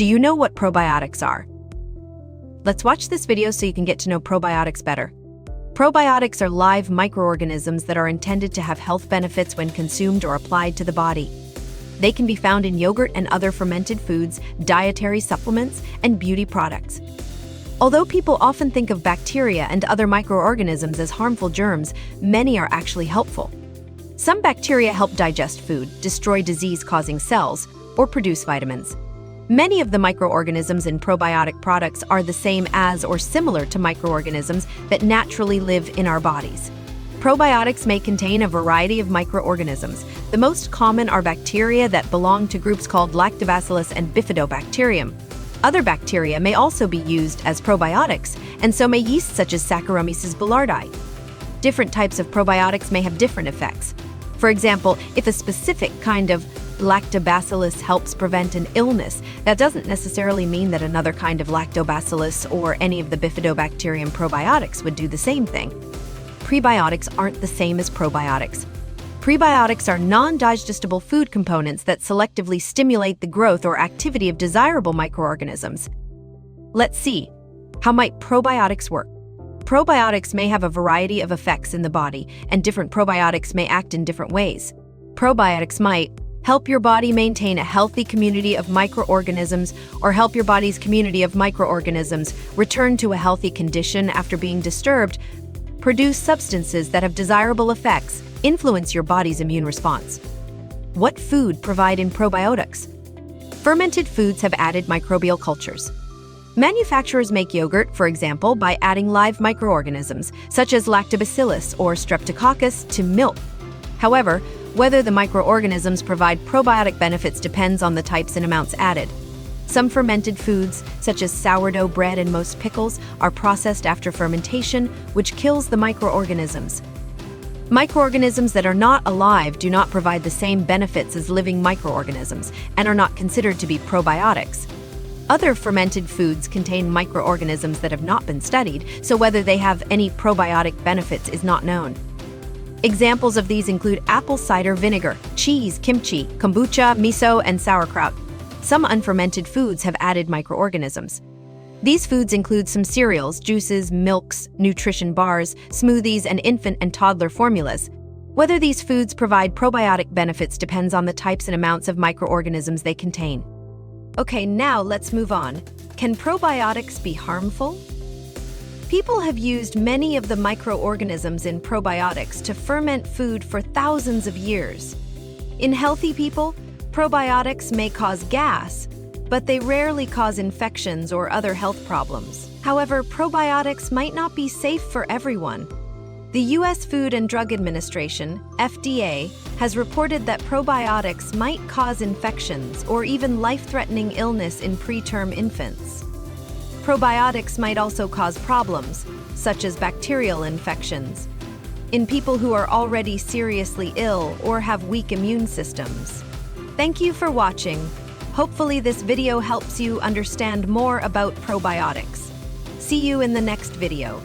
you know what probiotics are? Let's watch this video so you can get to know probiotics better. Probiotics are live microorganisms that are intended to have health benefits when consumed or applied to the body. They can be found in yogurt and other fermented foods, dietary supplements, and beauty products. Although people often think of bacteria and other microorganisms as harmful germs, many are actually helpful. Some bacteria help digest food, destroy disease-causing cells, or produce vitamins. Many of the microorganisms in probiotic products are the same as or similar to microorganisms that naturally live in our bodies. Probiotics may contain a variety of microorganisms. The most common are bacteria that belong to groups called Lactobacillus and Bifidobacterium. Other bacteria may also be used as probiotics, and so may yeasts such as Saccharomyces boulardii. Different types of probiotics may have different effects. For example, if a specific kind of Lactobacillus helps prevent an illness, that doesn't necessarily mean that another kind of Lactobacillus or any of the Bifidobacterium probiotics would do the same thing. Prebiotics aren't the same as probiotics. Prebiotics are non-digestible food components that selectively stimulate the growth or activity of desirable microorganisms. Let's see, how might probiotics work? Probiotics may have a variety of effects in the body, and different probiotics may act in different ways. Probiotics might help your body maintain a healthy community of microorganisms, or help your body's community of microorganisms return to a healthy condition after being disturbed, produce substances that have desirable effects, influence your body's immune response. What food provide in probiotics? Fermented foods have added microbial cultures. Manufacturers make yogurt, for example, by adding live microorganisms, such as Lactobacillus or Streptococcus, to milk. However, whether the microorganisms provide probiotic benefits depends on the types and amounts added. Some fermented foods, such as sourdough bread and most pickles, are processed after fermentation, which kills the microorganisms. Microorganisms that are not alive do not provide the same benefits as living microorganisms and are not considered to be probiotics. Other fermented foods contain microorganisms that have not been studied, so whether they have any probiotic benefits is not known. Examples of these include apple cider vinegar, cheese, kimchi, kombucha, miso, and sauerkraut. Some unfermented foods have added microorganisms. These foods include some cereals, juices, milks, nutrition bars, smoothies, and infant and toddler formulas. Whether these foods provide probiotic benefits depends on the types and amounts of microorganisms they contain. Okay, now let's move on. Can probiotics be harmful? People have used many of the microorganisms in probiotics to ferment food for thousands of years. In healthy people, probiotics may cause gas, but they rarely cause infections or other health problems. However, probiotics might not be safe for everyone. The U.S. Food and Drug Administration, FDA, has reported that probiotics might cause infections or even life-threatening illness in preterm infants. Probiotics might also cause problems, such as bacterial infections, in people who are already seriously ill or have weak immune systems. Thank you for watching. Hopefully this video helps you understand more about probiotics. See you in the next video.